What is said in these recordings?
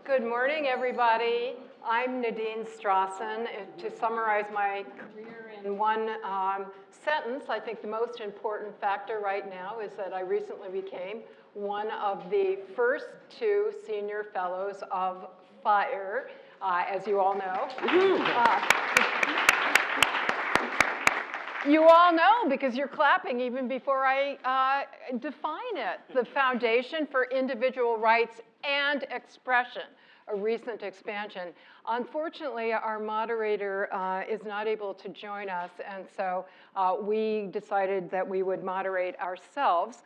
Good morning, everybody. I'm Nadine Strossen. To summarize my career in one sentence, I think the most important factor right now is that I recently became one of the first 2 senior fellows of FIRE, as you all know. You all know because you're clapping even before I define it. The Foundation for Individual Rights and Expression, a recent expansion. Unfortunately, our moderator is not able to join us, and so we decided that we would moderate ourselves.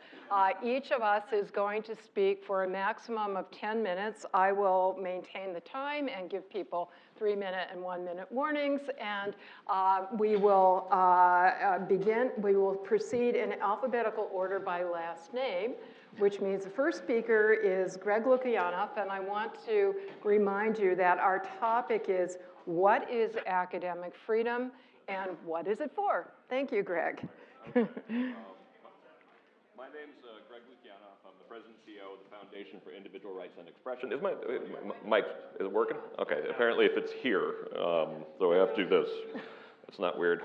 Each of us is going to speak for a maximum of 10 minutes. I will maintain the time and give people 3-minute and 1-minute warnings, and we will we will proceed in alphabetical order by last name, which means the first speaker is Greg Lukianoff, and I want to remind you that our topic is what is academic freedom and what is it for? Thank you, Greg. My name's Greg Lukianoff. I'm the President and CEO of the Foundation for Individual Rights and Expression. Is my mic, is it working? Okay, apparently if it's here, so I have to do this. It's not weird.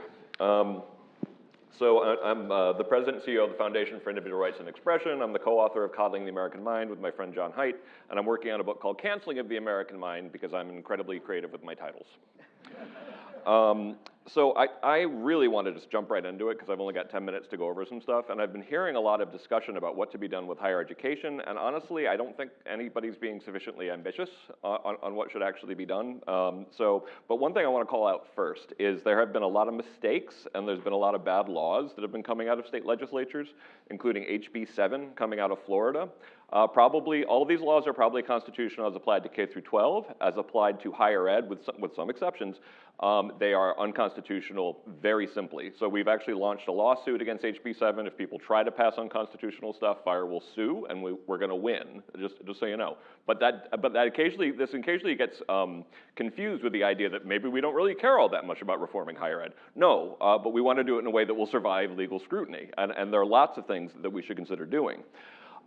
So I'm the President and CEO of the Foundation for Individual Rights and Expression. I'm the co-author of Coddling the American Mind with my friend John Haidt, and I'm working on a book called Canceling of the American Mind because I'm incredibly creative with my titles. So I really want to just jump right into it because I've only got 10 minutes to go over some stuff, and I've been hearing a lot of discussion about what to be done with higher education, and honestly, I don't think anybody's being sufficiently ambitious on what should actually be done. But one thing I want to call out first is there have been a lot of mistakes, and there's been a lot of bad laws that have been coming out of state legislatures, including HB 7 coming out of Florida. Probably, all of these laws are probably constitutional as applied to K through 12, as applied to higher ed with some exceptions. They are unconstitutional very simply. So we've actually launched a lawsuit against HB 7. If people try to pass unconstitutional stuff, FIRE will sue, and we're going to win, just so you know. But that occasionally gets confused with the idea that maybe we don't really care all that much about reforming higher ed. No, but we want to do it in a way that will survive legal scrutiny, and there are lots of things that we should consider doing.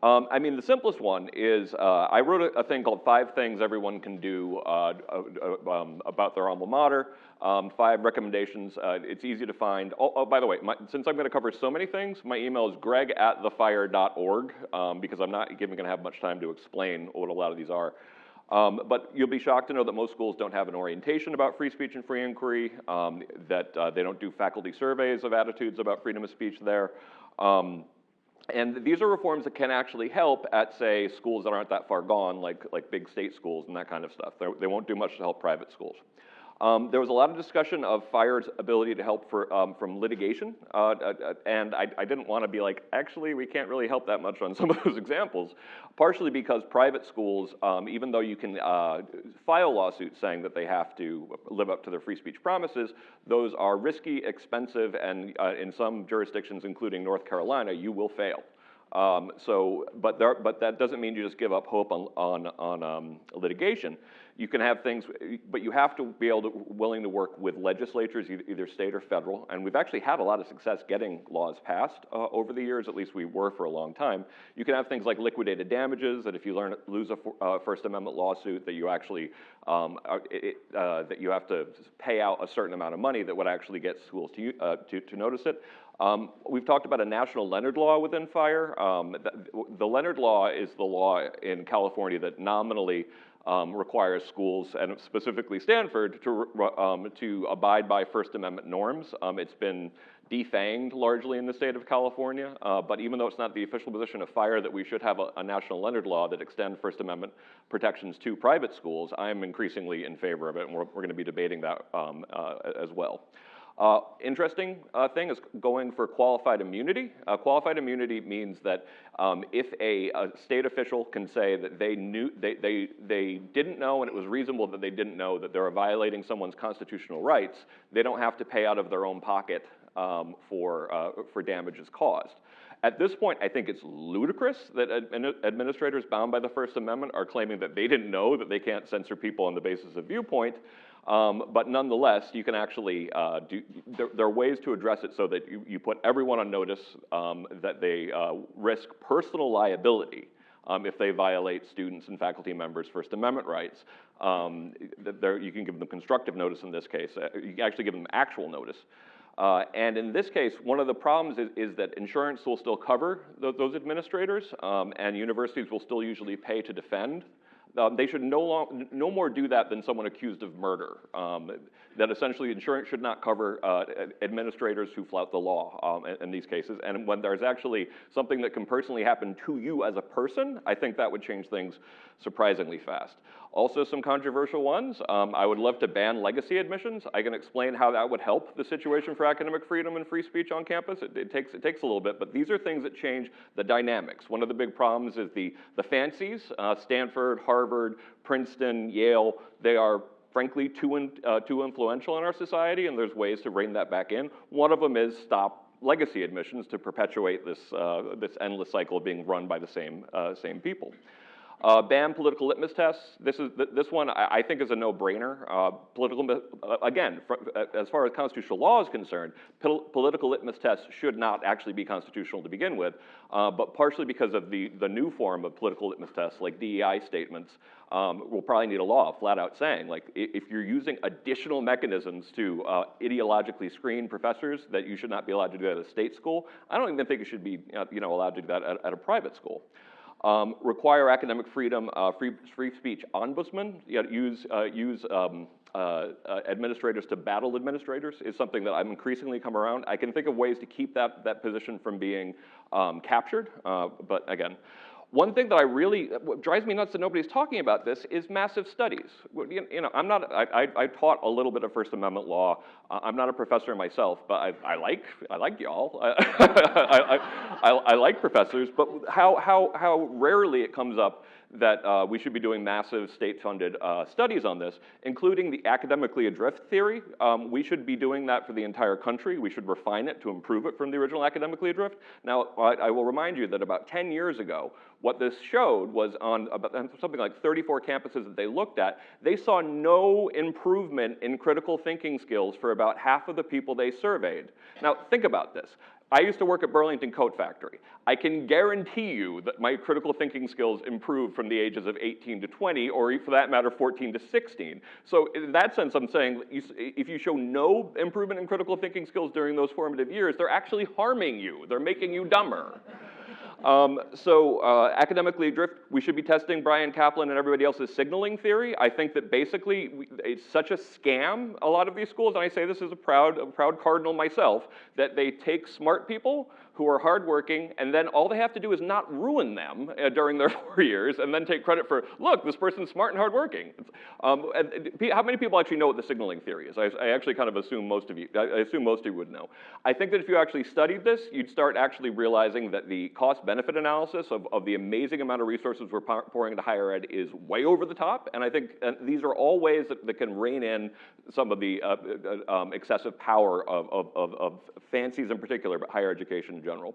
I mean, the simplest one is I wrote a thing called 5 Things Everyone Can Do about their alma mater, 5 recommendations. It's easy to find. Oh, by the way, since I'm going to cover so many things, my email is greg@thefire.org because I'm not even going to have much time to explain what a lot of these are. But you'll be shocked to know that most schools don't have an orientation about free speech and free inquiry, that they don't do faculty surveys of attitudes about freedom of speech there. And these are reforms that can actually help at, say, schools that aren't that far gone, like big state schools and that kind of stuff. They won't do much to help private schools. There was a lot of discussion of FIRE's ability to help from litigation, and I didn't want to be like, actually, we can't really help that much on some of those examples, partially because private schools, even though you can file lawsuits saying that they have to live up to their free speech promises, those are risky, expensive, and in some jurisdictions, including North Carolina, you will fail. But that doesn't mean you just give up hope on litigation. You can have things, but you have to be willing to work with legislatures, either state or federal. And we've actually had a lot of success getting laws passed over the years. At least we were for a long time. You can have things like liquidated damages, that if you lose a First Amendment lawsuit, that you actually that you have to pay out a certain amount of money that would actually get schools to notice it. We've talked about a national Leonard Law within FIRE. The Leonard Law is the law in California that nominally requires schools, and specifically Stanford, to abide by First Amendment norms. It's been defanged largely in the state of California, but even though it's not the official position of FIRE that we should have a national Leonard Law that extend First Amendment protections to private schools, I'm increasingly in favor of it, and we're going to be debating that as well. Interesting thing is going for qualified immunity. Qualified immunity means that if a state official can say that they didn't know, and it was reasonable that they didn't know, that they were violating someone's constitutional rights, they don't have to pay out of their own pocket for damages caused. At this point, I think it's ludicrous that administrators bound by the First Amendment are claiming that they didn't know that they can't censor people on the basis of viewpoint. But nonetheless, you can actually there are ways to address it so that you put everyone on notice that they risk personal liability if they violate students and faculty members' First Amendment rights. You can give them constructive notice in this case. You can actually give them actual notice. And in this case, one of the problems is that insurance will still cover those administrators, and universities will still usually pay to defend. They should no more do that than someone accused of murder. That essentially insurance should not cover administrators who flout the law in these cases. And when there's actually something that can personally happen to you as a person, I think that would change things surprisingly fast. Also some controversial ones. I would love to ban legacy admissions. I can explain how that would help the situation for academic freedom and free speech on campus. It takes a little bit, but these are things that change the dynamics. One of the big problems is the fancies, Stanford, Harvard, Princeton, Yale. They are frankly too influential in our society, and there's ways to rein that back in. One of them is stop legacy admissions to perpetuate this endless cycle being run by the same people. Ban political litmus tests. This one I think is a no-brainer. Again, as far as constitutional law is concerned, political litmus tests should not actually be constitutional to begin with, but partially because of the new form of political litmus tests, like DEI statements, we'll probably need a law flat out saying, like, if you're using additional mechanisms to ideologically screen professors, that you should not be allowed to do that at a state school. I don't even think you should be allowed to do that at a private school. Require academic freedom, free speech ombudsman. Use administrators to battle administrators is something that I'm increasingly come around. I can think of ways to keep that position from being captured, but again. One thing that what drives me nuts that nobody's talking about this is massive studies. I taught a little bit of First Amendment law. I'm not a professor myself, but I like y'all. I like professors, but how rarely it comes up that we should be doing massive state-funded studies on this, including the academically adrift theory. We should be doing that for the entire country. We should refine it to improve it from the original academically adrift. Now, I will remind you that about 10 years ago, what this showed was on about something like 34 campuses that they looked at, they saw no improvement in critical thinking skills for about half of the people they surveyed. Now, think about this. I used to work at Burlington Coat Factory. I can guarantee you that my critical thinking skills improved from the ages of 18 to 20, or for that matter, 14 to 16. So in that sense, I'm saying if you show no improvement in critical thinking skills during those formative years, they're actually harming you. They're making you dumber. Academically adrift, we should be testing Brian Kaplan and everybody else's signaling theory. I think that basically it's such a scam, a lot of these schools, and I say this as a proud cardinal myself, that they take smart people who are hardworking, and then all they have to do is not ruin them during their 4 years, and then take credit for, look, this person's smart and hardworking. How many people actually know what the signaling theory is? I actually kind of assume most of you would know. I think that if you actually studied this, you'd start actually realizing that the cost-benefit analysis of the amazing amount of resources we're pouring into higher ed is way over the top, and I think these are all ways that can rein in some of the excessive power of fancies in particular, but higher education in general.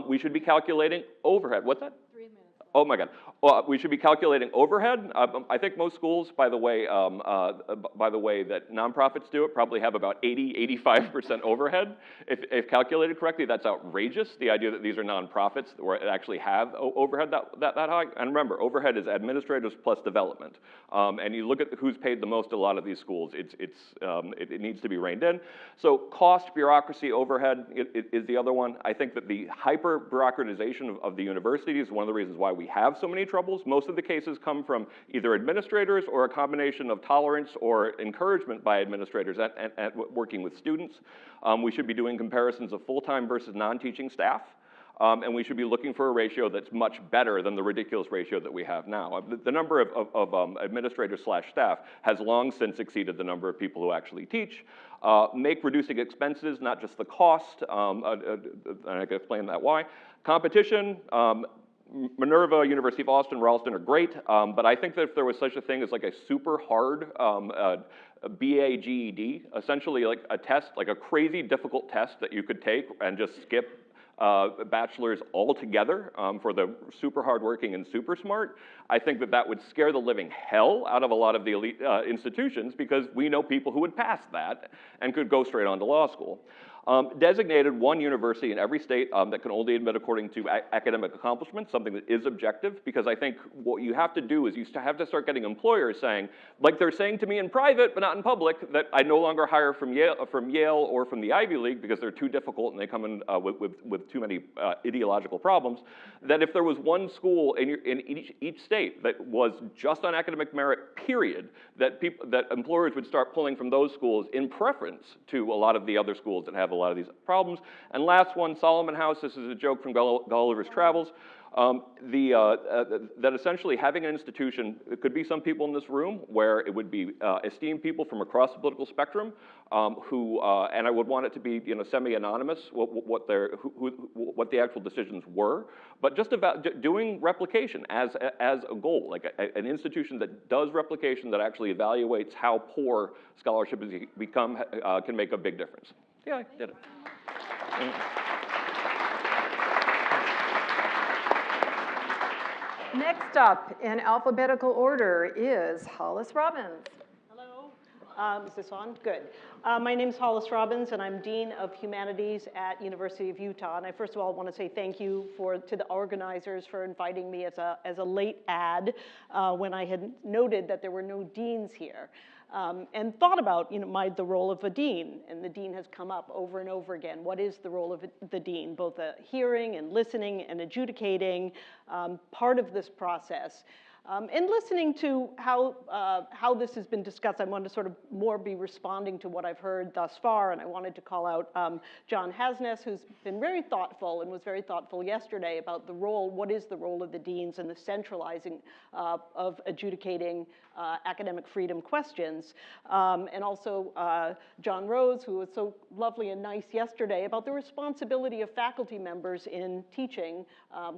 We should be calculating overhead. What's that? 3 minutes. Oh my God. Well, we should be calculating overhead. I think most schools, by the way that nonprofits do it, probably have about 85% overhead. If calculated correctly, that's outrageous. The idea that these are nonprofits that actually have overhead that high. And remember, overhead is administrators plus development. And you look at who's paid the most at a lot of these schools, it needs to be reined in. So cost, bureaucracy, overhead is the other one. I think that the hyper-bureaucratization of the university is one of the reasons why we have so many troubles. Most of the cases come from either administrators or a combination of tolerance or encouragement by administrators at working with students. We should be doing comparisons of full-time versus non-teaching staff. And we should be looking for a ratio that's much better than the ridiculous ratio that we have now. The number of administrators / staff has long since exceeded the number of people who actually teach. Make reducing expenses, not just the cost, and I can explain that why. Competition, Minerva, University of Austin, Ralston are great, but I think that if there was such a thing as like a super hard BA GED, essentially like a test, like a crazy difficult test that you could take and just skip bachelors altogether for the super hardworking and super smart, I think that would scare the living hell out of a lot of the elite institutions, because we know people who would pass that and could go straight on to law school. designated one university in every state that can only admit according to academic accomplishments, something that is objective, because I think what you have to do is you have to start getting employers saying, like they're saying to me in private but not in public, that I no longer hire from Yale or from the Ivy League because they're too difficult and they come in with too many ideological problems, that if there was one school in each state that was just on academic merit, period, that employers would start pulling from those schools in preference to a lot of the other schools that have a lot of these problems. And last one, Solomon House, this is a joke from Gulliver's Travels, that essentially having an institution, it could be some people in this room where it would be esteemed people from across the political spectrum who, and I would want it to be semi-anonymous what the actual decisions were, but just about doing replication as a goal, like an institution that does replication that actually evaluates how poor scholarship has become can make a big difference. Yeah, I did it. Next up in alphabetical order is Hollis Robbins. Hello. Is this on? Good. My name is Hollis Robbins, and I'm Dean of Humanities at University of Utah. And I first of all want to say thank you to the organizers for inviting me as a late ad when I had noted that there were no deans here. And thought about the role of a dean, and the dean has come up over and over again. What is the role of the dean? Both hearing and listening and adjudicating part of this process. And listening to how this has been discussed, I wanted to sort of more be responding to what I've heard thus far, and I wanted to call out John Hasness, who's been very thoughtful and was very thoughtful yesterday about the role, what is the role of the deans and the centralizing of adjudicating academic freedom questions. And also John Rose, who was so lovely and nice yesterday about the responsibility of faculty members in teaching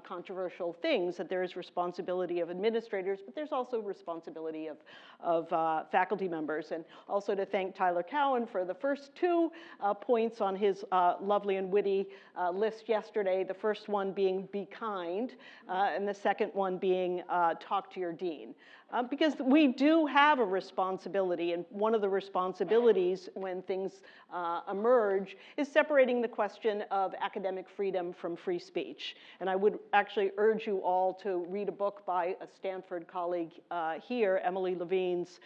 controversial things, that there is responsibility of administrators, but there's also responsibility of faculty members. And also to thank Tyler Cowan for the first two points on his lovely and witty list yesterday, the first one being be kind, and the second one being talk to your dean. Because we do have a responsibility, and one of the responsibilities when things emerge is separating the question of academic freedom from free speech. And I would actually urge you all to read a book by a Stanford colleague here, Emily Levine's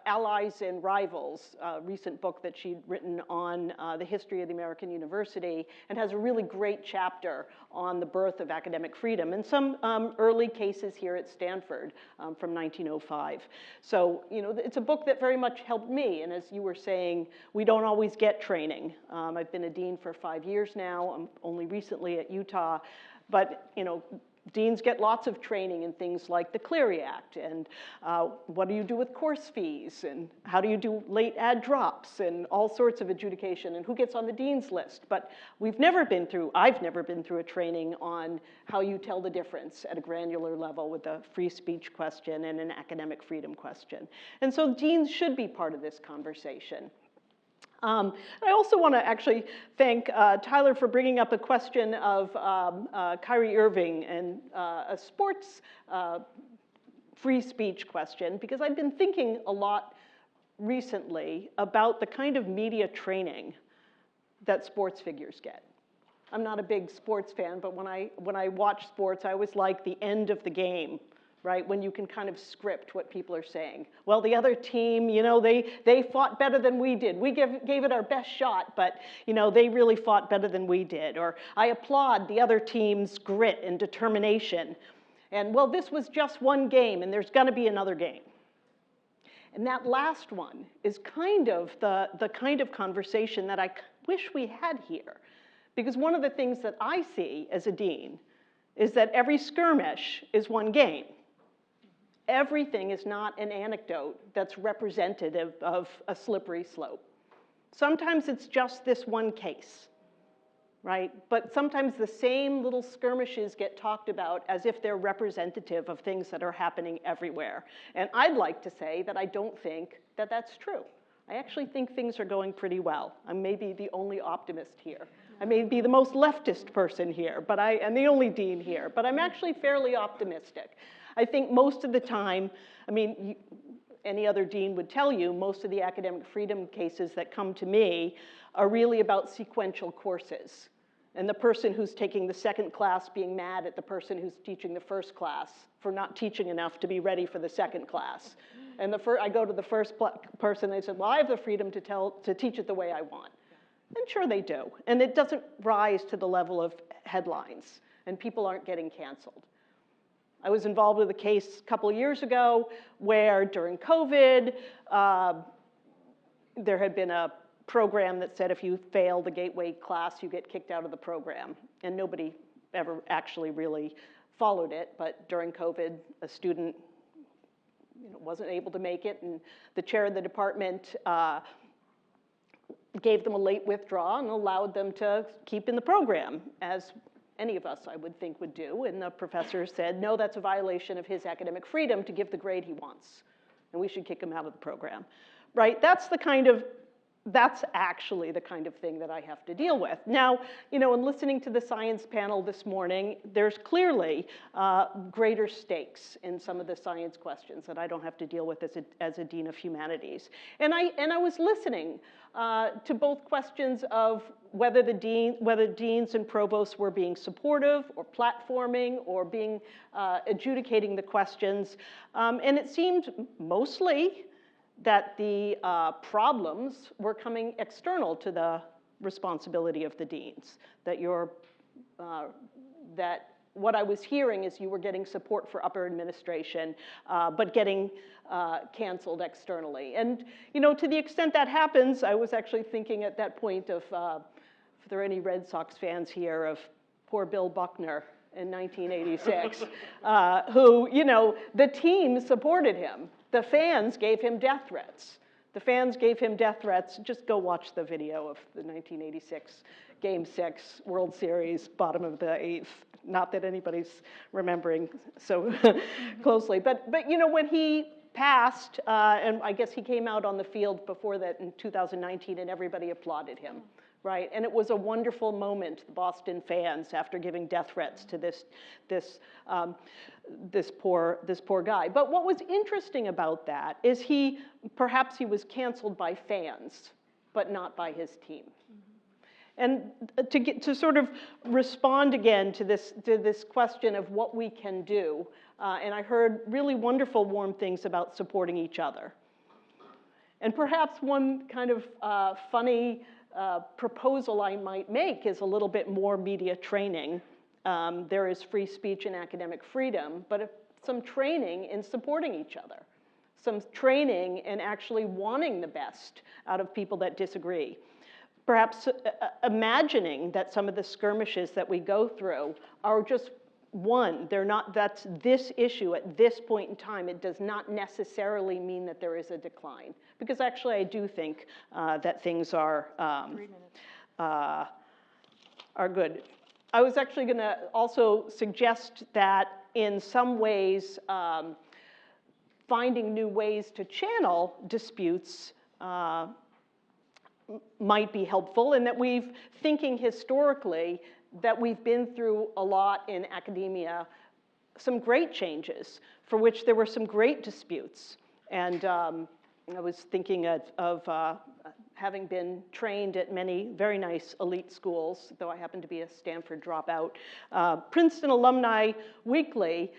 Allies and Rivals, a recent book that she'd written on the history of the American university, and has a really great chapter on the birth of academic freedom and some early cases here at Stanford from 1905. So, it's a book that very much helped me, and as you were saying, we don't always get training. I've been a dean for 5 years now. I'm only recently at Utah, but, deans get lots of training in things like the Clery Act, and what do you do with course fees, and how do you do late ad drops, and all sorts of adjudication, and who gets on the dean's list. But I've never been through a training on how you tell the difference at a granular level with a free speech question and an academic freedom question. And so deans should be part of this conversation. I also want to actually thank Tyler for bringing up a question of Kyrie Irving and a sports free speech question, because I've been thinking a lot recently about the kind of media training that sports figures get. I'm not a big sports fan, but when I watch sports, I always like the end of the game, right? When you can kind of script what people are saying. Well, the other team, they fought better than we did. We gave it our best shot, but, they really fought better than we did. Or I applaud the other team's grit and determination. And, well, this was just one game, and there's gonna be another game. And that last one is kind of the kind of conversation that I wish we had here. Because one of the things that I see as a dean is that every skirmish is one game. Everything is not an anecdote that's representative of a slippery slope. Sometimes it's just this one case, right? But sometimes the same little skirmishes get talked about as if they're representative of things that are happening everywhere. And I'd like to say that I don't think that that's true. I actually think things are going pretty well. I may be the only optimist here. I may be the most leftist person here, but I am the only dean here, but I'm actually fairly optimistic. I think most of the time, any other dean would tell you, most of the academic freedom cases that come to me are really about sequential courses. And the person who's taking the second class being mad at the person who's teaching the first class for not teaching enough to be ready for the second class. And I go to the first person, they said, well, I have the freedom to teach it the way I want. And sure they do. And it doesn't rise to the level of headlines, and people aren't getting canceled. I was involved with a case a couple of years ago where during COVID, there had been a program that said if you fail the gateway class, you get kicked out of the program. And nobody ever actually really followed it, but during COVID, a student wasn't able to make it, and the chair of the department gave them a late withdrawal and allowed them to keep in the program, as any of us, I would think, would do. And the professor said, no, that's a violation of his academic freedom to give the grade he wants, and we should kick him out of the program, right? That's actually the kind of thing that I have to deal with. Now, in listening to the science panel this morning, there's clearly greater stakes in some of the science questions that I don't have to deal with as a dean of humanities. And I was listening to both questions of whether deans and provosts were being supportive or platforming or being adjudicating the questions. And it seemed mostly that the problems were coming external to the responsibility of the deans. That what I was hearing is you were getting support for upper administration, but getting canceled externally. And to the extent that happens, I was actually thinking at that point of, if there are any Red Sox fans here, of poor Bill Buckner in 1986, who, the team supported him. The fans gave him death threats. The fans gave him death threats. Just go watch the video of the 1986 Game 6 World Series, bottom of the 8th. Not that anybody's remembering so closely. But when he passed, and I guess he came out on the field before that in 2019, and everybody applauded him. Right? And it was a wonderful moment, the Boston fans, after giving death threats to this poor guy. But what was interesting about that is perhaps he was canceled by fans, but not by his team. And to sort of respond again to this question of what we can do, and I heard really wonderful, warm things about supporting each other. And perhaps one kind of funny proposal I might make is a little bit more media training. There is free speech and academic freedom, but some training in supporting each other, some training in actually wanting the best out of people that disagree. Perhaps imagining that some of the skirmishes that we go through are just that's this issue at this point in time. It does not necessarily mean that there is a decline. Because actually I do think that things are good. I was actually gonna also suggest that in some ways, finding new ways to channel disputes might be helpful, and that thinking historically, that we've been through a lot in academia, some great changes for which there were some great disputes. And I was thinking of having been trained at many very nice elite schools, though I happen to be a Stanford dropout. Princeton Alumni Weekly,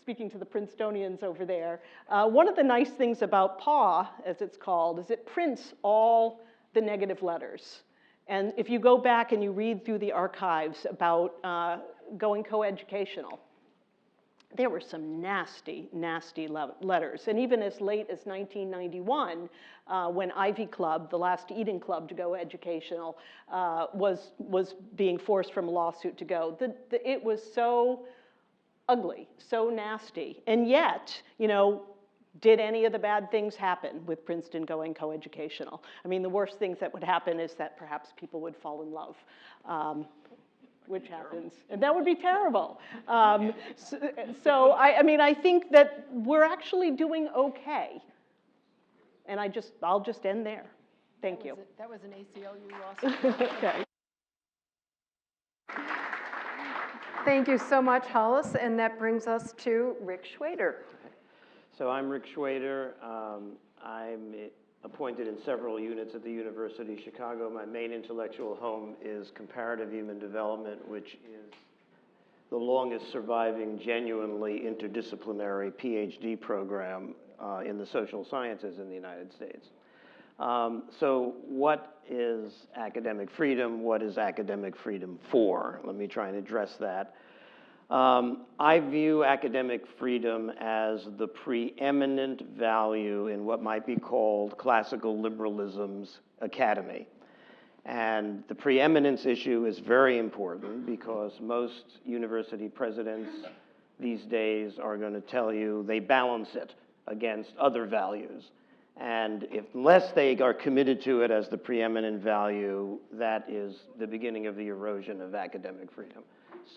speaking to the Princetonians over there, one of the nice things about PAW, as it's called, is it prints all the negative letters. And if you go back and you read through the archives about going coeducational, there were some nasty, nasty letters. And even as late as 1991, when Ivy Club, the last Eden Club to go educational, was being forced from a lawsuit to go, it was so ugly, so nasty. And yet, did any of the bad things happen with Princeton going coeducational? I mean, the worst things that would happen is that perhaps people would fall in love, which happens, and that would be terrible. So I think that we're actually doing okay, and I'll just end there. Thank you. That was an ACLU loss. Okay. Thank you so much, Hollis, and that brings us to Rick Shweder. So I'm Rick Shweder. I'm appointed in several units at the University of Chicago. My main intellectual home is comparative human development, which is the longest surviving genuinely interdisciplinary PhD program in the social sciences in the United States. So what is academic freedom? What is academic freedom for? Let me try and address that. I view academic freedom as the preeminent value in what might be called classical liberalism's academy. And the preeminence issue is very important because most university presidents these days are going to tell you they balance it against other values. And unless they are committed to it as the preeminent value, that is the beginning of the erosion of academic freedom.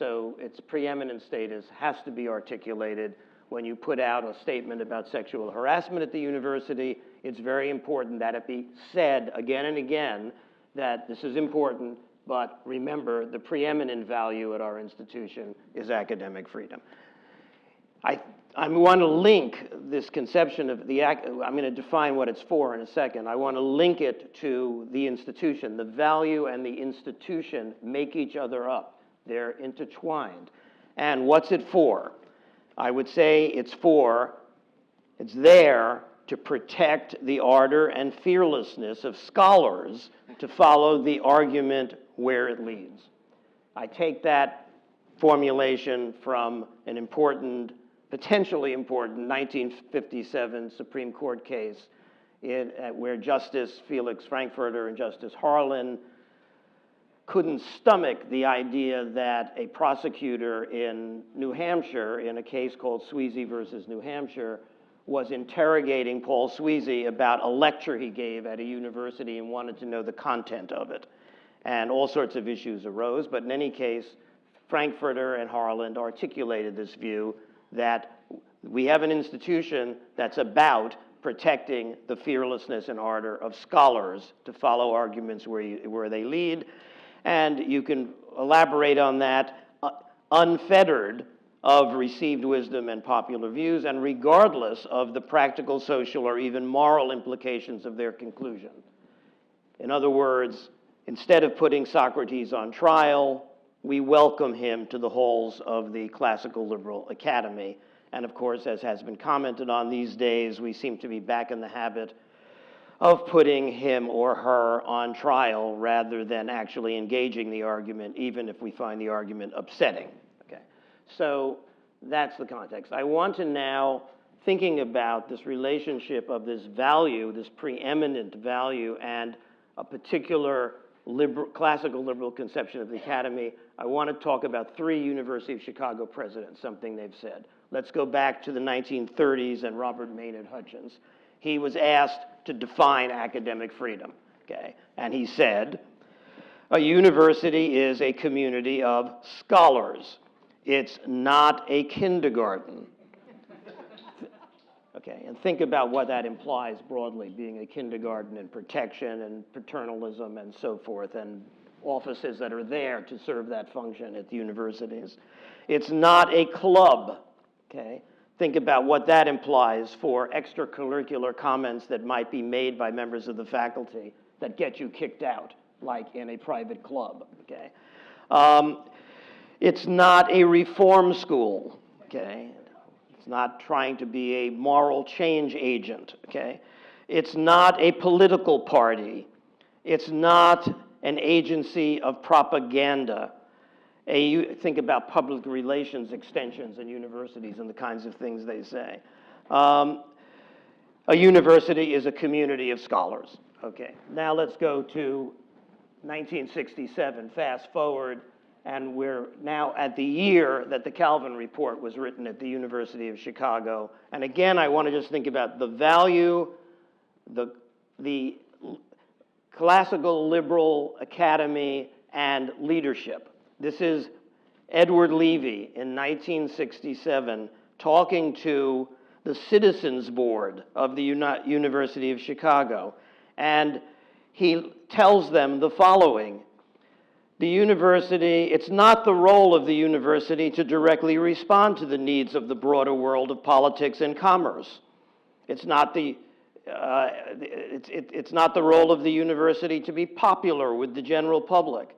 So its preeminent status has to be articulated. When you put out a statement about sexual harassment at the university, it's very important that it be said again and again that this is important, but remember, the preeminent value at our institution is academic freedom. I want to link this conception of I'm going to define what it's for in a second. I want to link it to the institution. The value and the institution make each other up. They're intertwined. And what's it for? I would say it's there to protect the ardor and fearlessness of scholars to follow the argument where it leads. I take that formulation from an important, potentially important 1957 Supreme Court case where Justice Felix Frankfurter and Justice Harlan couldn't stomach the idea that a prosecutor in New Hampshire, in a case called Sweezy versus New Hampshire, was interrogating Paul Sweezy about a lecture he gave at a university and wanted to know the content of it. And all sorts of issues arose, but in any case, Frankfurter and Harlan articulated this view that we have an institution that's about protecting the fearlessness and ardor of scholars to follow arguments where they lead. And you can elaborate on that unfettered of received wisdom and popular views, and regardless of the practical, social, or even moral implications of their conclusion. In other words, instead of putting Socrates on trial, we welcome him to the halls of the Classical Liberal Academy. And of course, as has been commented on these days, we seem to be back in the habit of putting him or her on trial rather than actually engaging the argument, even if we find the argument upsetting. Okay. So that's the context. I want to now, thinking about this relationship of this value, this preeminent value, and a particular classical liberal conception of the academy, I want to talk about 3 University of Chicago presidents, something they've said. Let's go back to the 1930s and Robert Maynard Hutchins. He was asked to define academic freedom, okay? And he said, a university is a community of scholars. It's not a kindergarten. Okay, and think about what that implies broadly, being a kindergarten and protection and paternalism and so forth, and offices that are there to serve that function at the universities. It's not a club, okay? Think about what that implies for extracurricular comments that might be made by members of the faculty that get you kicked out, like in a private club, okay? It's not a reform school, okay? It's not trying to be a moral change agent, okay? It's not a political party. It's not an agency of propaganda. Think about public relations extensions in universities and the kinds of things they say. A university is a community of scholars. Okay, now let's go to 1967, fast forward, and we're now at the year that the Calvin Report was written at the University of Chicago. And again, I want to just think about the value, the classical liberal academy and leadership. This is Edward Levy in 1967 talking to the Citizens Board of the University of Chicago. And he tells them the following: the university, it's not the role of the university to directly respond to the needs of the broader world of politics and commerce. It's not the it's not the role of the university to be popular with the general public.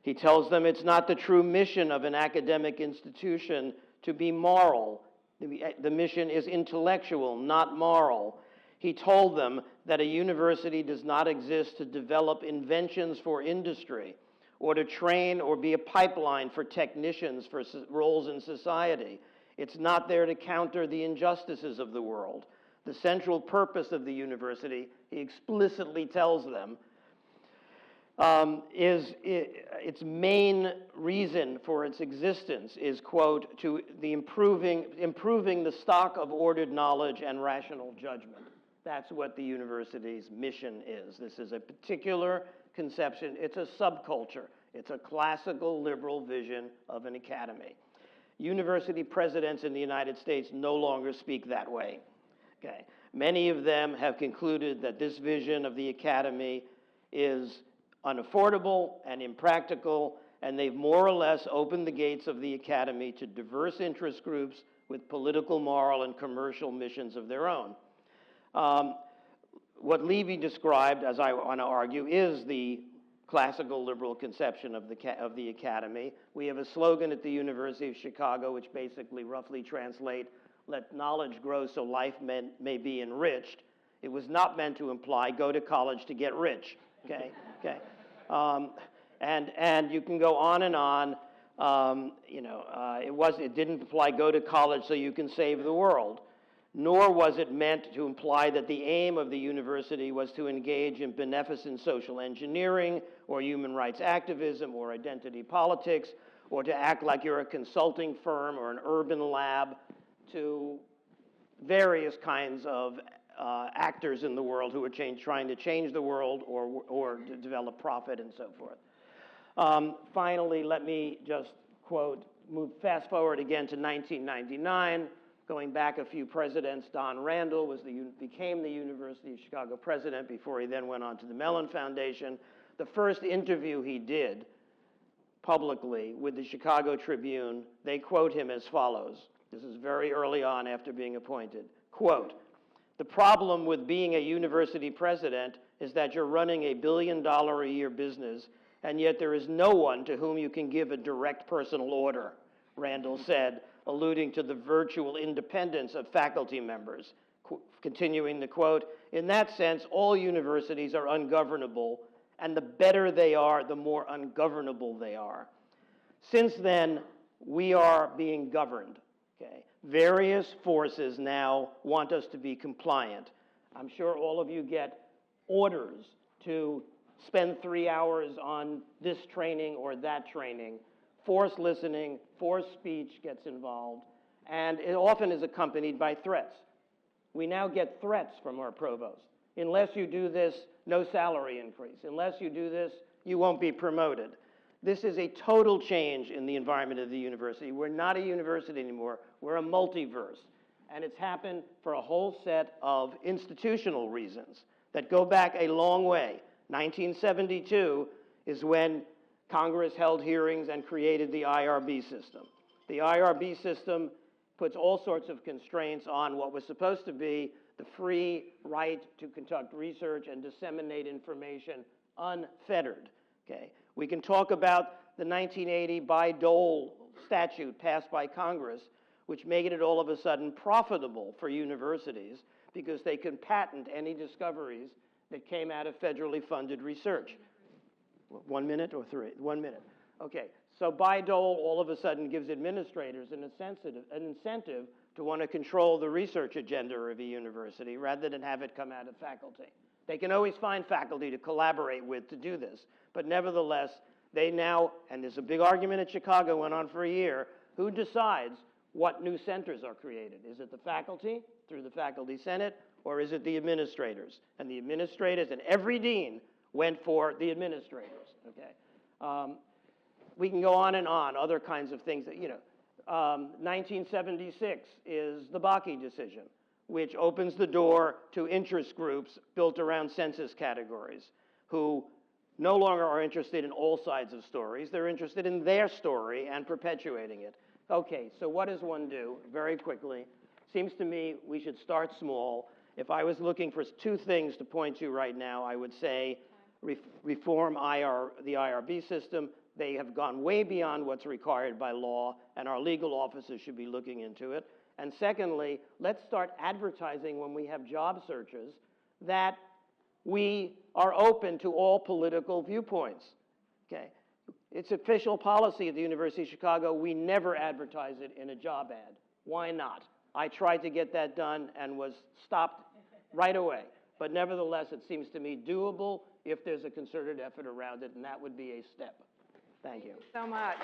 He tells them it's not the true mission of an academic institution to be moral. The mission is intellectual, not moral. He told them that a university does not exist to develop inventions for industry or to train or be a pipeline for technicians for roles in society. It's not there to counter the injustices of the world. The central purpose of the university, he explicitly tells them, its main reason for its existence is, quote, to the improving the stock of ordered knowledge and rational judgment. That's what the university's mission is. This is a particular conception. It's a subculture. It's a classical liberal vision of an academy. University presidents in the United States no longer speak that way. Okay. Many of them have concluded that this vision of the academy is unaffordable and impractical, and they've more or less opened the gates of the academy to diverse interest groups with political, moral, and commercial missions of their own. What Levy described, as I want to argue, is the classical liberal conception of the academy. We have a slogan at the University of Chicago which basically roughly translates, "Let knowledge grow so life may be enriched." It was not meant to imply go to college to get rich. Okay. Okay. And you can go on and on. It didn't imply go to college so you can save the world, nor was it meant to imply that the aim of the university was to engage in beneficent social engineering or human rights activism or identity politics, or to act like you're a consulting firm or an urban lab to various kinds of actors in the world who are trying to change the world or to develop profit and so forth. Finally, let me just quote, fast forward again to 1999, going back a few presidents. Don Randall became the University of Chicago president before he then went on to the Mellon Foundation. The first interview he did publicly with the Chicago Tribune, they quote him as follows. This is very early on after being appointed. Quote, "The problem with being a university president is that you're running $1 billion a year business, and yet there is no one to whom you can give a direct personal order," Randall said, alluding to the virtual independence of faculty members. Continuing the quote, "In that sense, all universities are ungovernable, and the better they are, the more ungovernable they are." Since then, we are being governed. Okay. Various forces now want us to be compliant. I'm sure all of you get orders to spend 3 hours on this training or that training. Forced listening, forced speech gets involved, and it often is accompanied by threats. We now get threats from our provost. Unless you do this, no salary increase. Unless you do this, you won't be promoted. This is a total change in the environment of the university. We're not a university anymore. We're a multiverse. And it's happened for a whole set of institutional reasons that go back a long way. 1972 is when Congress held hearings and created the IRB system. The IRB system puts all sorts of constraints on what was supposed to be the free right to conduct research and disseminate information unfettered. Okay. We can talk about the 1980 Bayh-Dole statute passed by Congress, which made it all of a sudden profitable for universities because they could patent any discoveries that came out of federally funded research. 1 minute or 3? 1 minute. Okay, so Bayh-Dole all of a sudden gives administrators an incentive to want to control the research agenda of a university rather than have it come out of faculty. They can always find faculty to collaborate with to do this, but nevertheless, they now, and there's a big argument in Chicago, went on for a year, who decides what new centers are created? Is it the faculty through the faculty senate, or is it the administrators? And the administrators and every dean went for the administrators, okay? We can go on and on, other kinds of things that, 1976 is the Bakke decision, which opens the door to interest groups built around census categories who no longer are interested in all sides of stories. They're interested in their story and perpetuating it. Okay, so what does one do? Very quickly, seems to me we should start small. If I was looking for two things to point to right now, I would say reform the IRB system. They have gone way beyond what's required by law, and our legal officers should be looking into it. And secondly, let's start advertising when we have job searches that we are open to all political viewpoints, okay? It's official policy at the University of Chicago. We never advertise it in a job ad. Why not? I tried to get that done and was stopped right away. But nevertheless, it seems to me doable if there's a concerted effort around it, and that would be a step. Thank you. So much.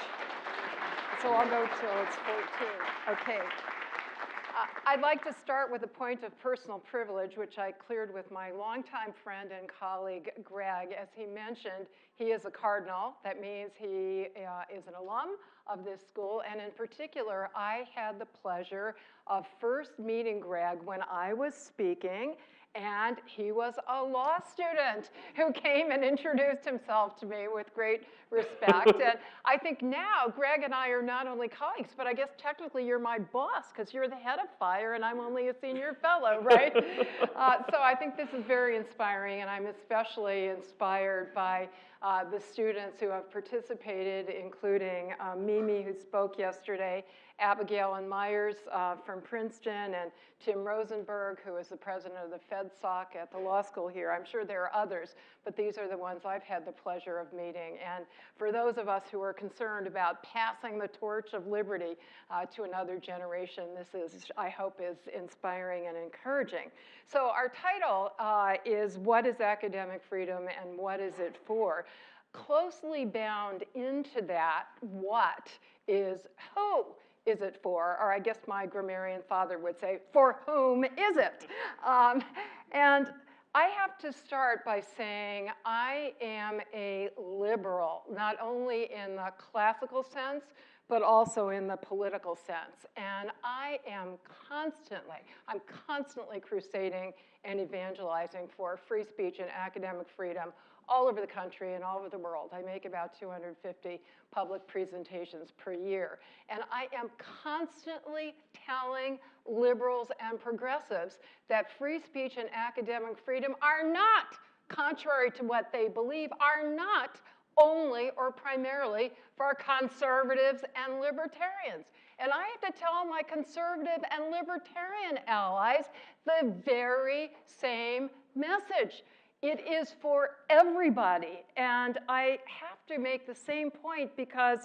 So I'll go till it's 14. Okay. I'd like to start with a point of personal privilege, which I cleared with my longtime friend and colleague, Greg. As he mentioned, he is a cardinal. That means he is an alum of this school. And in particular, I had the pleasure of first meeting Greg when I was speaking, and he was a law student who came and introduced himself to me with great respect. And I think now Greg and I are not only colleagues, but I guess technically you're my boss because you're the head of fire and I'm only a senior fellow, right? So I think this is very inspiring, and I'm especially inspired by the students who have participated, including Mimi, who spoke yesterday, Abigail and Myers from Princeton, and Tim Rosenberg, who is the president of the FedSoc at the law school here. I'm sure there are others, but these are the ones I've had the pleasure of meeting. And for those of us who are concerned about passing the torch of liberty to another generation, this is, I hope, is inspiring and encouraging. So our title is What is Academic Freedom and What is it for? Closely bound into that, what is who is it for? Or I guess my grammarian father would say, for whom is it? And I have to start by saying I am a liberal, not only in the classical sense, but also in the political sense. And I'm constantly crusading and evangelizing for free speech and academic freedom all over the country and all over the world. I make about 250 public presentations per year. And I am constantly telling liberals and progressives that free speech and academic freedom are not, contrary to what they believe, are not only or primarily for conservatives and libertarians. And I have to tell my conservative and libertarian allies the very same message. It is for everybody. And I have to make the same point because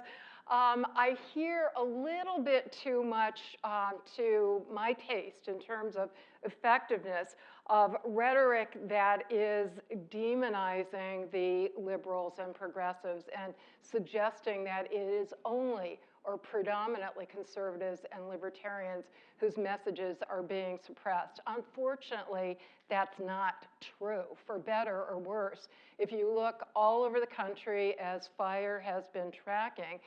I hear a little bit too much to my taste in terms of effectiveness of rhetoric that is demonizing the liberals and progressives and suggesting that it is only or predominantly conservatives and libertarians whose messages are being suppressed. Unfortunately, that's not true, for better or worse. If you look all over the country, as FIRE has been tracking,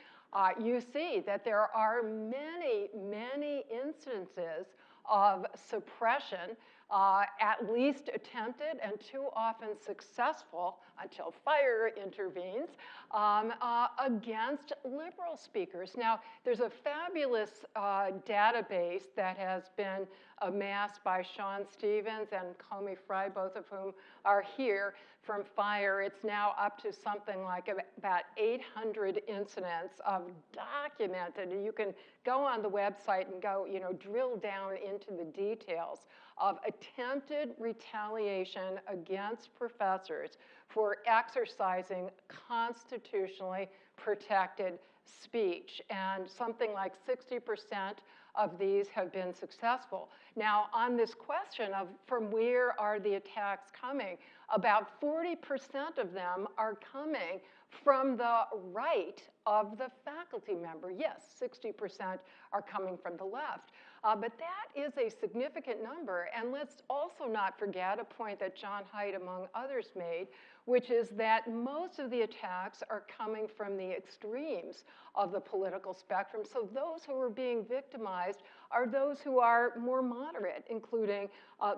you see that there are many instances of suppression, at least attempted and too often successful until FIRE intervenes, against liberal speakers. Now, there's a fabulous database that has been amassed by Sean Stevens and Comey Fry, both of whom are here from FIRE. It's now up to something like about 800 incidents of documented, and you can go on the website and go, drill down into the details of attempted retaliation against professors for exercising constitutionally protected speech. And something like 60% of these have been successful. Now, on this question of from where are the attacks coming, about 40% of them are coming from the right of the faculty member. Yes, 60% are coming from the left. But that is a significant number. And let's also not forget a point that John Haidt, among others, made, which is that most of the attacks are coming from the extremes of the political spectrum. So those who are being victimized are those who are more moderate, including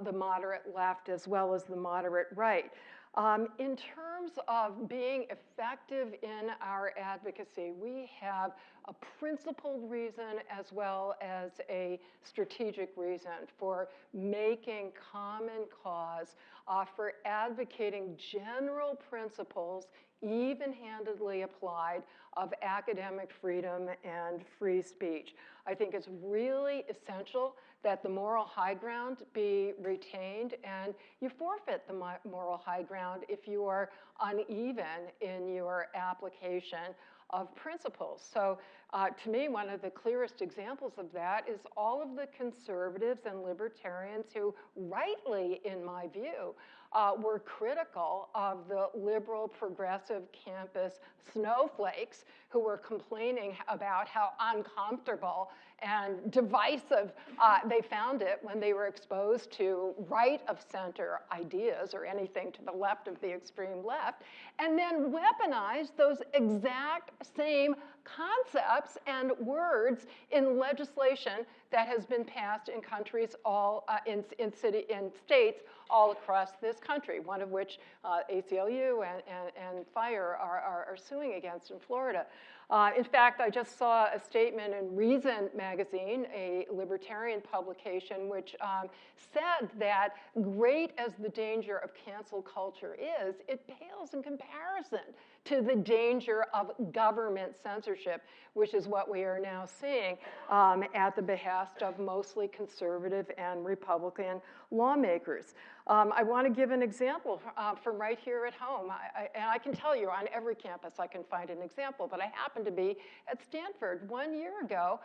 the moderate left as well as the moderate right. In terms terms of being effective in our advocacy, we have a principled reason as well as a strategic reason for making common cause, for advocating general principles even-handedly applied of academic freedom and free speech. I think it's really essential that the moral high ground be retained, and you forfeit the moral high ground if you are uneven in your application of principles. So to me, one of the clearest examples of that is all of the conservatives and libertarians who, rightly in my view, were critical of the liberal progressive campus snowflakes who were complaining about how uncomfortable and divisive they found it when they were exposed to right-of-center ideas or anything to the left of the extreme left, and then weaponized those exact same concepts and words in legislation that has been passed in countries all in states all across this country, one of which ACLU and FIRE are suing against in Florida. In fact, I just saw a statement in Reason magazine, a libertarian publication, which said that great as the danger of cancel culture is, it pales in comparison to the danger of government censorship, which is what we are now seeing at the behest of mostly conservative and Republican lawmakers. I want to give an example from right here at home. And I can tell you on every campus I can find an example, but I happen to be at Stanford. 1 year ago,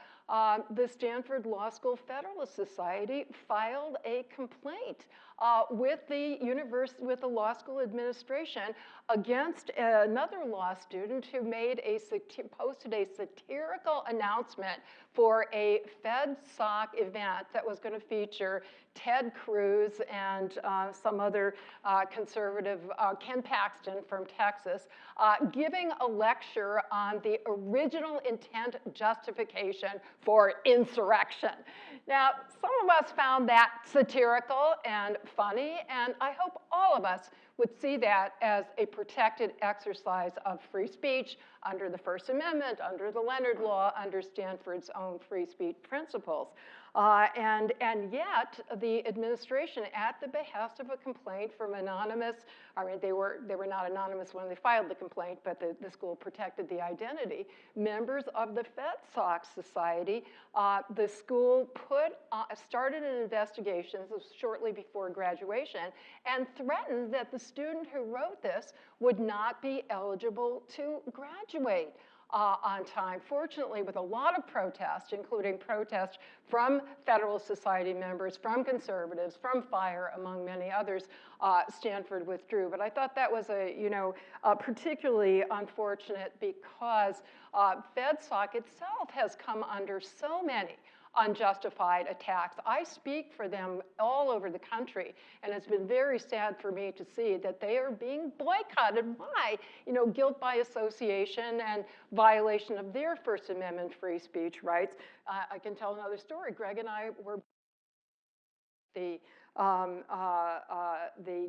the Stanford Law School Federalist Society filed a complaint with the law school administration against another law student who posted a satirical announcement for a FedSoc event that was going to feature Ted Cruz and some other conservative, Ken Paxton from Texas, giving a lecture on the original intent justification for insurrection. Now, some of us found that satirical and funny, and I hope all of us would see that as a protected exercise of free speech under the First Amendment, under the Leonard Law, under Stanford's own free speech principles. And yet, the administration, at the behest of a complaint from anonymous, I mean, they were not anonymous when they filed the complaint, but the school protected the identity, members of the FedSoc Society, the school started an investigation, this was shortly before graduation, and threatened that the student who wrote this would not be eligible to graduate on time. Fortunately, with a lot of protest, including protest from Federalist Society members, from conservatives, from FIRE, among many others, Stanford withdrew. But I thought that was particularly unfortunate because FedSoc itself has come under so many unjustified attacks. I speak for them all over the country, and it's been very sad for me to see that they are being boycotted by, guilt by association and violation of their First Amendment free speech rights. I can tell another story. Greg and I were the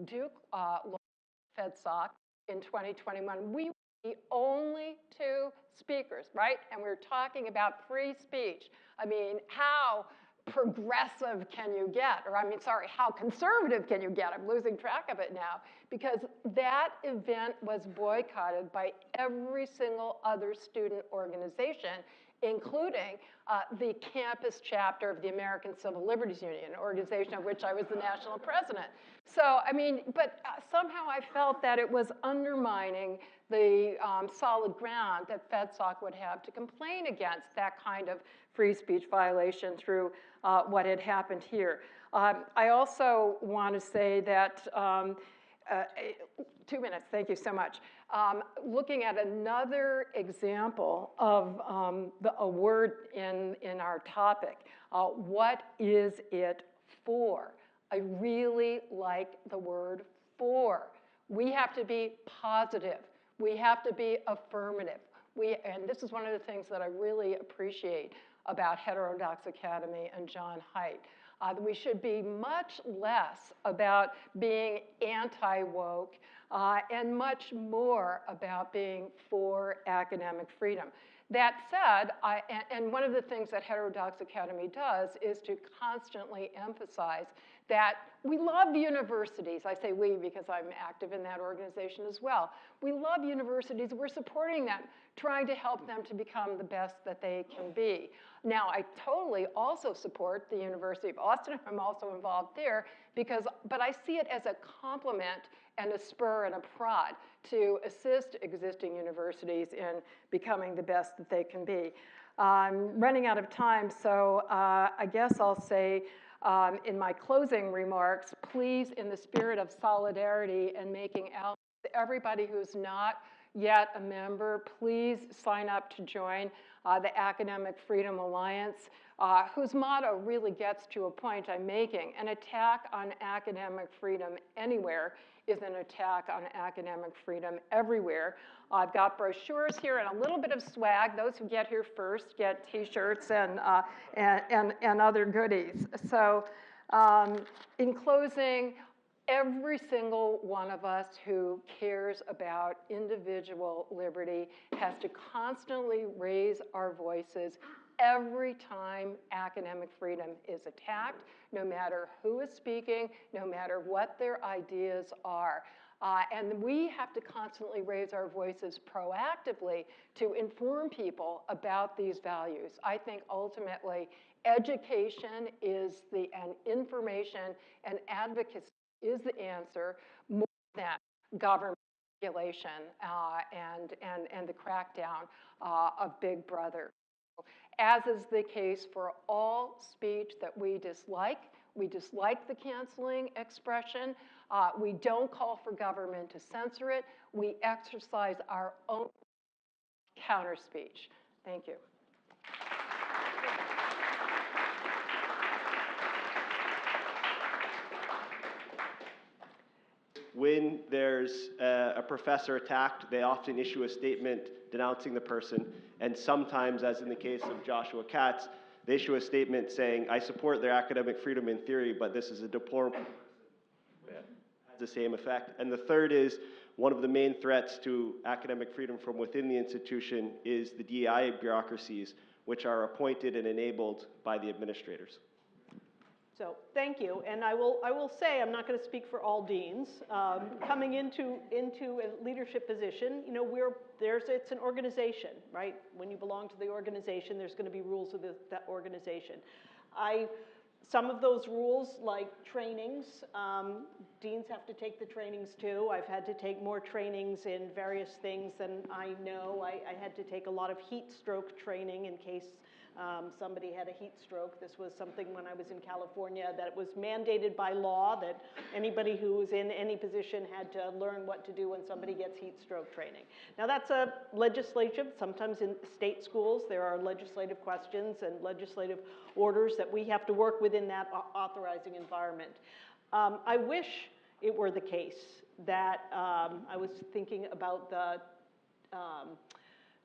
Duke FedSoc in 2021. We were the only two speakers, right? And we're talking about free speech. I mean, how progressive can you get? Or how conservative can you get? I'm losing track of it now. Because that event was boycotted by every single other student organization, including the campus chapter of the American Civil Liberties Union, an organization of which I was the national president. So, but somehow I felt that it was undermining the solid ground that FedSoc would have to complain against that kind of free speech violation through what had happened here. I also want to say that 2 minutes, thank you so much. Looking at another example of a word in our topic, what is it for? I really like the word for. We have to be positive. We have to be affirmative. And this is one of the things that I really appreciate about Heterodox Academy and John Haidt. That we should be much less about being anti-woke and much more about being for academic freedom. That said, and one of the things that Heterodox Academy does is to constantly emphasize that we love universities. I say we because I'm active in that organization as well. We love universities. We're supporting them, trying to help them to become the best that they can be. Now, I totally also support the University of Austin. I'm also involved there but I see it as a complement and a spur and a prod to assist existing universities in becoming the best that they can be. I'm running out of time, so I guess I'll say in my closing remarks, please, in the spirit of solidarity and making allies, everybody who's not yet a member, please sign up to join the Academic Freedom Alliance, whose motto really gets to a point I'm making. An attack on academic freedom anywhere is an attack on academic freedom everywhere. I've got brochures here and a little bit of swag. Those who get here first get T-shirts and other goodies. So in closing, every single one of us who cares about individual liberty has to constantly raise our voices every time academic freedom is attacked, no matter who is speaking, no matter what their ideas are. And we have to constantly raise our voices proactively to inform people about these values. I think ultimately education is and information and advocacy is the answer more than government regulation and the crackdown of Big Brother. As is the case for all speech that we dislike the canceling expression. We don't call for government to censor it. We exercise our own counter speech. Thank you. When there's a professor attacked, they often issue a statement denouncing the person, and sometimes, as in the case of Joshua Katz, they issue a statement saying, I support their academic freedom in theory, but this is a deplorable has the same effect. And the third is, one of the main threats to academic freedom from within the institution is the DEI bureaucracies, which are appointed and enabled by the administrators. So thank you, and I will say, I'm not going to speak for all deans. Coming into a leadership position, you know, it's an organization, right? When you belong to the organization, there's going to be rules of that organization. Some of those rules, like trainings, deans have to take the trainings too. I've had to take more trainings in various things than I know. I had to take a lot of heat stroke training in case somebody had a heat stroke. This was something when I was in California that was mandated by law that anybody who was in any position had to learn what to do when somebody gets heat stroke training. Now that's a legislative, sometimes in state schools there are legislative questions and legislative orders that we have to work within that authorizing environment. I wish it were the case that, I was thinking about the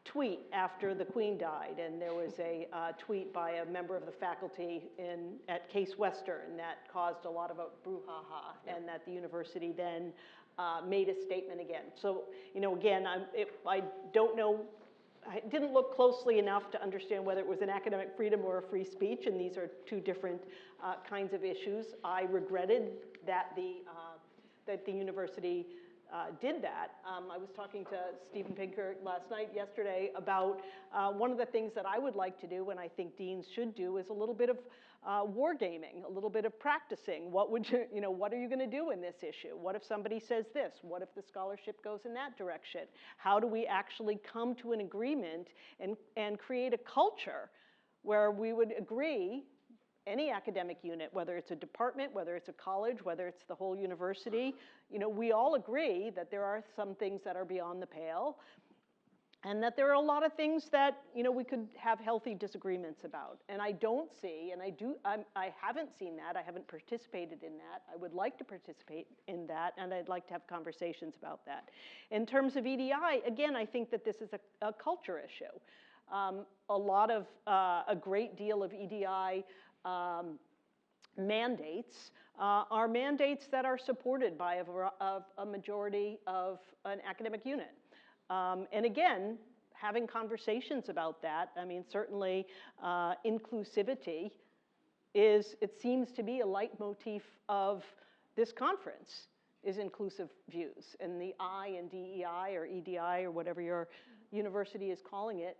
tweet after the Queen died, and there was a tweet by a member of the faculty at Case Western that caused a lot of a brouhaha, and that the university then made a statement again. So, you know, again, I don't know, I didn't look closely enough to understand whether it was an academic freedom or a free speech, and these are two different kinds of issues. I regretted that the university did that. I was talking to Stephen Pinker yesterday about one of the things that I would like to do, and I think deans should do, is a little bit of wargaming, a little bit of practicing. What are you going to do in this issue? What if somebody says this? What if the scholarship goes in that direction? How do we actually come to an agreement and create a culture where we would agree, any academic unit, whether it's a department, whether it's a college, whether it's the whole university, you know, we all agree that there are some things that are beyond the pale, and that there are a lot of things that, you know, we could have healthy disagreements about. And I don't see, and I haven't seen that, I haven't participated in that. I would like to participate in that, and I'd like to have conversations about that. In terms of EDI, again, I think that this is a culture issue. A great deal of EDI mandates are mandates that are supported by a majority of an academic unit. And again, having conversations about that, I mean, certainly inclusivity it seems to be a leitmotif of this conference, is inclusive views. And the I in DEI or EDI or whatever your university is calling it,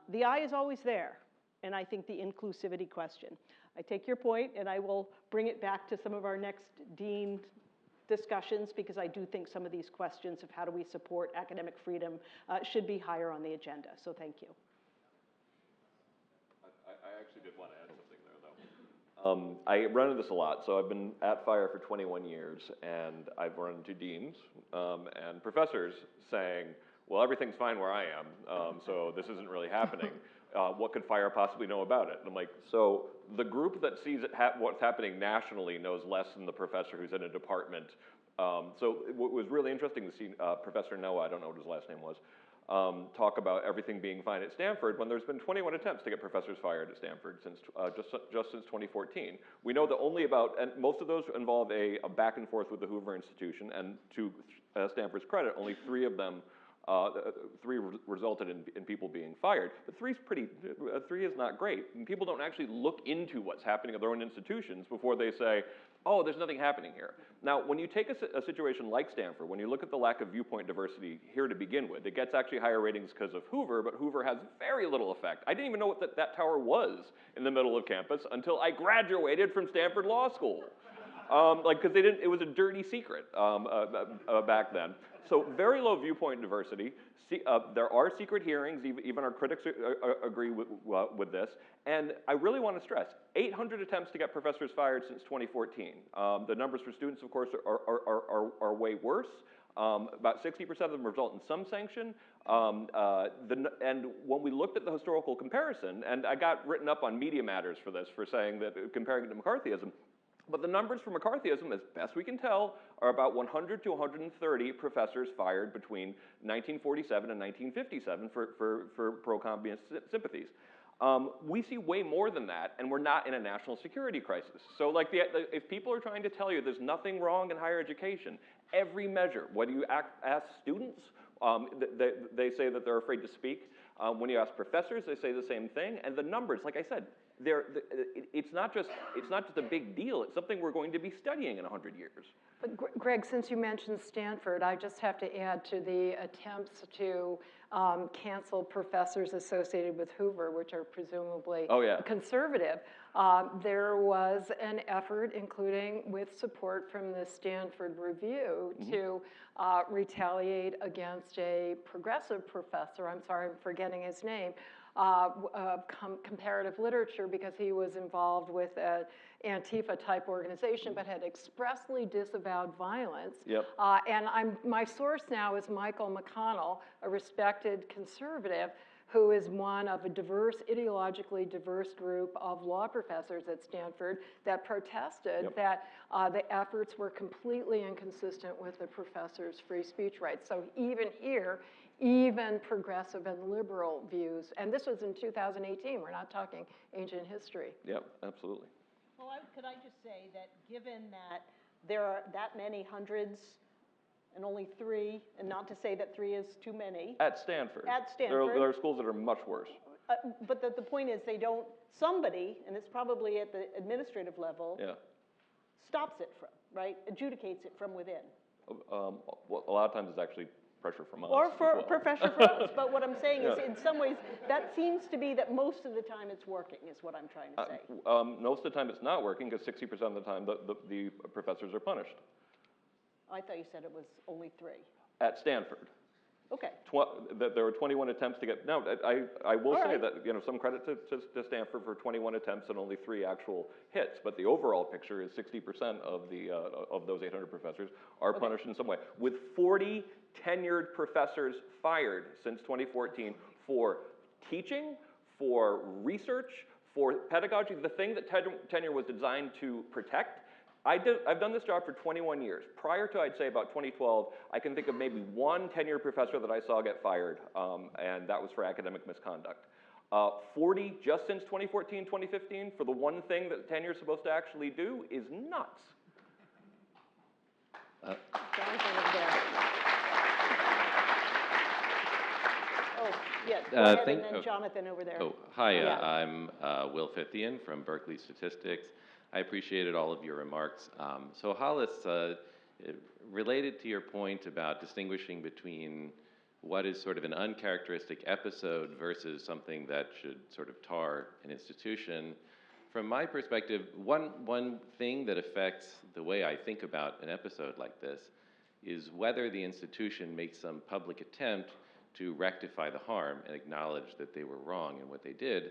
the I is always there. And I think the inclusivity question. I take your point, and I will bring it back to some of our next dean discussions, because I do think some of these questions of how do we support academic freedom should be higher on the agenda. So thank you. I actually did want to add something there, though. I run into this a lot. So I've been at FIRE for 21 years, and I've run into deans and professors saying, well, everything's fine where I am, so this isn't really happening. What could FIRE possibly know about it? And I'm like, so the group that sees what's happening nationally knows less than the professor who's in a department. So it was really interesting to see Professor Noah, I don't know what his last name was, talk about everything being fine at Stanford when there's been 21 attempts to get professors fired at Stanford since just since 2014. We know that only and most of those involve a back and forth with the Hoover Institution, and to Stanford's credit, only 3 of them resulted in people being fired. But 3 is not great. And people don't actually look into what's happening at their own institutions before they say, oh, there's nothing happening here. Now, when you take a situation like Stanford, when you look at the lack of viewpoint diversity here to begin with, it gets actually higher ratings because of Hoover, but Hoover has very little effect. I didn't even know what that tower was in the middle of campus until I graduated from Stanford Law School. Because it was a dirty secret back then. So very low viewpoint diversity. There are secret hearings, even our critics agree with this. And I really want to stress, 800 attempts to get professors fired since 2014. The numbers for students, of course, are way worse. About 60% of them result in some sanction. And when we looked at the historical comparison, and I got written up on Media Matters for this, for saying that comparing it to McCarthyism, but the numbers for McCarthyism, as best we can tell, are about 100 to 130 professors fired between 1947 and 1957 for pro-communist sympathies. We see way more than that, and we're not in a national security crisis. So if people are trying to tell you there's nothing wrong in higher education, every measure, whether you ask students, they say that they're afraid to speak. When you ask professors, they say the same thing. And the numbers, like I said, it's not just a big deal. It's something we're going to be studying in 100 years. But Greg, since you mentioned Stanford, I just have to add to the attempts to cancel professors associated with Hoover, which are presumably conservative. There was an effort, including with support from the Stanford Review, to retaliate against a progressive professor. I'm sorry, I'm forgetting his name. Comparative literature, because he was involved with an Antifa-type organization, but had expressly disavowed violence. Yep. And my source now is Michael McConnell, a respected conservative, who is one of a ideologically diverse group of law professors at Stanford that protested that the efforts were completely inconsistent with the professors' free speech rights. So even here, even progressive and liberal views, and this was in 2018, we're not talking ancient history. Yep, absolutely. Well, could I just say that given that there are that many hundreds and only 3, and not to say that 3 is too many. At Stanford. At Stanford. There are schools that are much worse. But the point is somebody, and it's probably at the administrative level, stops it adjudicates it from within. Well, a lot of times it's actually pressure from us. Or pressure from us. But what I'm saying is, in some ways, that seems to be that most of the time it's working, is what I'm trying to say. Most of the time it's not working, because 60% of the time the professors are punished. I thought you said it was only 3. At Stanford. Okay. There were 21 attempts to get. No, I will say that some credit to Stanford for 21 attempts and only 3 actual hits. But the overall picture is 60% of those 800 professors are punished in some way, with 40 tenured professors fired since 2014 for teaching, for research, for pedagogy, the thing that tenure was designed to protect. I've done this job for 21 years. Prior to, I'd say, about 2012, I can think of maybe 1 tenured professor that I saw get fired, and that was for academic misconduct. 40 just since 2014, 2015 for the one thing that tenure is supposed to actually do is nuts. John's over there. Oh, yes, go ahead, and then Jonathan over there. Oh, hi, Yeah. I'm Will Fithian from Berkeley Statistics. I appreciated all of your remarks. So Hollis, related to your point about distinguishing between what is sort of an uncharacteristic episode versus something that should sort of tar an institution, from my perspective, one thing that affects the way I think about an episode like this is whether the institution makes some public attempt to rectify the harm and acknowledge that they were wrong in what they did.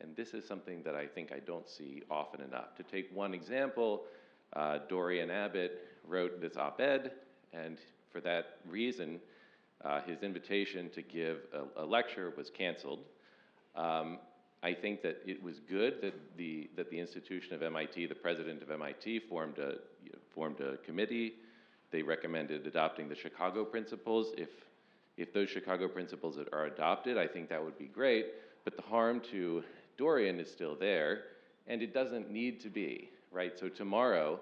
And this is something that I think I don't see often enough. To take one example, Dorian Abbott wrote this op-ed, and for that reason, his invitation to give a lecture was canceled. I think that it was good that the institution of MIT, the president of MIT, formed a committee. They recommended adopting the Chicago principles. If those Chicago principles are adopted, I think that would be great, but the harm to Dorian is still there, and it doesn't need to be, right? So tomorrow,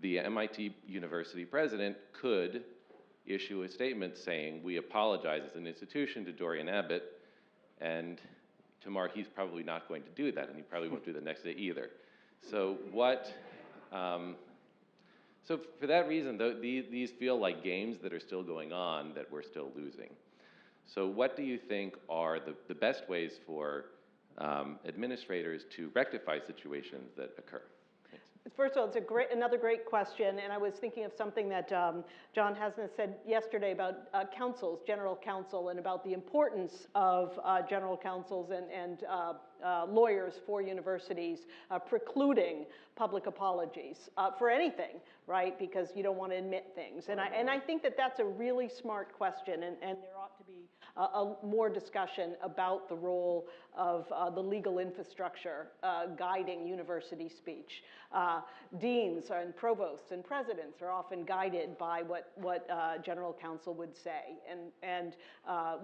the MIT University president could issue a statement saying, we apologize as an institution to Dorian Abbott, and tomorrow he's probably not going to do that, and he probably won't do the next day either. So so for that reason, these feel like games that are still going on that we're still losing. So what do you think are the best ways for administrators to rectify situations that occur? Thanks. First of all, it's another great question, and I was thinking of something that John Hasna said yesterday about councils, general counsel, and about the importance of general counsels and lawyers for universities precluding public apologies for anything, right? Because you don't want to admit things. And I think that that's a really smart question, and there ought to be more discussion about the role of the legal infrastructure guiding university speech. Deans and provosts and presidents are often guided by what general counsel would say. And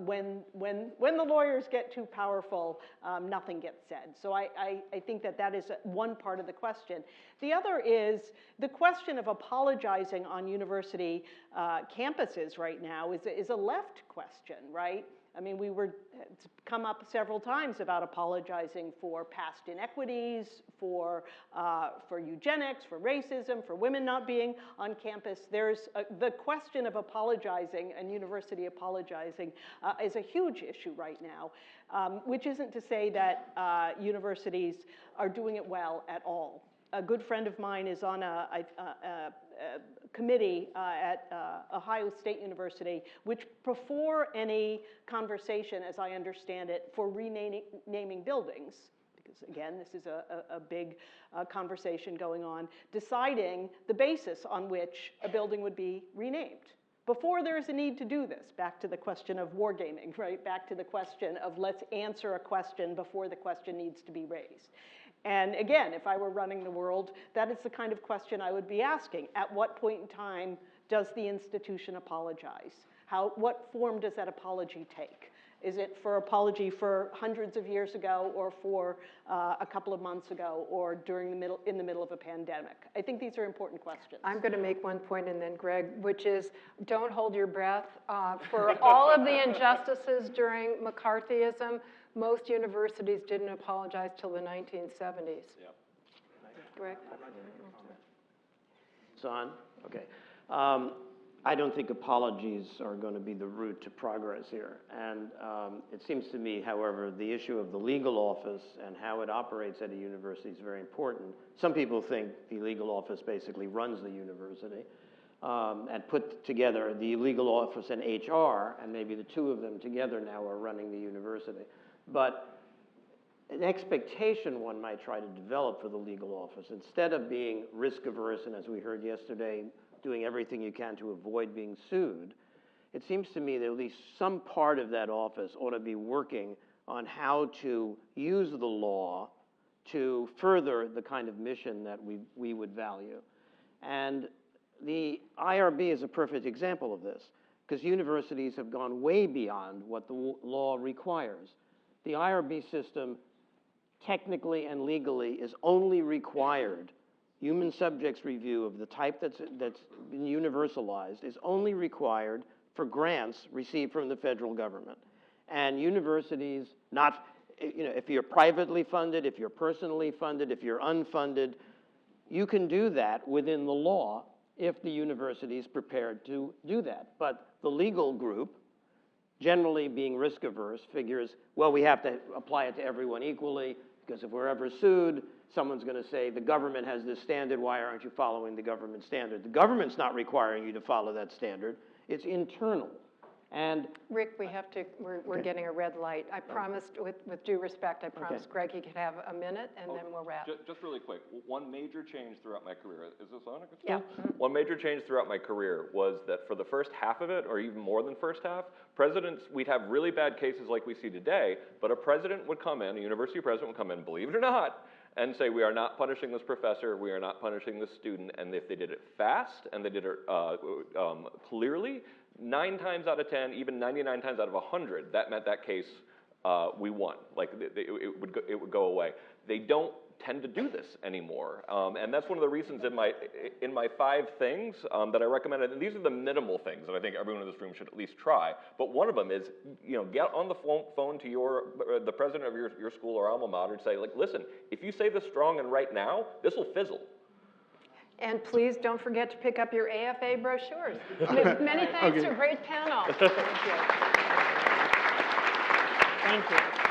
when the lawyers get too powerful, nothing gets said. So I think that is one part of the question. The other is the question of apologizing on university campuses right now is a left question, right? I mean, it's come up several times about apologizing for past inequities, for eugenics, for racism, for women not being on campus. There's the question of apologizing and university apologizing is a huge issue right now, which isn't to say that universities are doing it well at all. A good friend of mine is on a committee at Ohio State University, which before any conversation, as I understand it, for renaming buildings, because again, this is a big conversation going on, deciding the basis on which a building would be renamed. Before there's a need to do this, back to the question of wargaming, right? Back to the question of let's answer a question before the question needs to be raised. And again, if I were running the world, that is the kind of question I would be asking. At what point in time does the institution apologize? What form does that apology take? Is it for apology for hundreds of years ago, or for a couple of months ago, or in the middle of a pandemic? I think these are important questions. I'm going to make one point, and then Greg, which is don't hold your breath. For all of the injustices during McCarthyism, most universities didn't apologize till the 1970s. Yep. Greg? It's on? Okay. I don't think apologies are going to be the route to progress here. And it seems to me, however, the issue of the legal office and how it operates at a university is very important. Some people think the legal office basically runs the university, and put together the legal office and HR, and maybe the two of them together now are running the university. But an expectation one might try to develop for the legal office, instead of being risk averse, and as we heard yesterday, doing everything you can to avoid being sued, it seems to me that at least some part of that office ought to be working on how to use the law to further the kind of mission that we would value. And the IRB is a perfect example of this, because universities have gone way beyond what the law requires. The IRB system, technically and legally, is only required, human subjects review of the type that's been universalized is only required for grants received from the federal government. And universities, not, if you're privately funded, if you're personally funded, if you're unfunded, you can do that within the law if the university is prepared to do that. But the legal group, generally being risk averse, figures, well, we have to apply it to everyone equally, because if we're ever sued, someone's going to say, the government has this standard, why aren't you following the government standard? The government's not requiring you to follow that standard. It's internal. And Rick, we're getting a red light. I promised, with due respect, I promised Greg he could have a minute, and then we'll wrap. Just really quick, one major change throughout my career, is this on? Yeah. One major change throughout my career was that for the first half of it, or even more than first half, presidents, we'd have really bad cases like we see today, but a president would come in, a university president would come in, believe it or not, and say, we are not punishing this professor, we are not punishing this student, and if they did it fast, and they did it clearly, 9 times out of 10, even 99 times out of 100, that meant that case we won. Like it would go away. They don't tend to do this anymore, and that's one of the reasons in my 5 things that I recommended. And these are the minimal things that I think everyone in this room should at least try. But one of them is, get on the phone to the president of your school or alma mater and say, like, listen, if you say this strong and right now, this will fizzle. And please don't forget to pick up your AFA brochures. Many thanks to a great panel. Thank you. Thank you.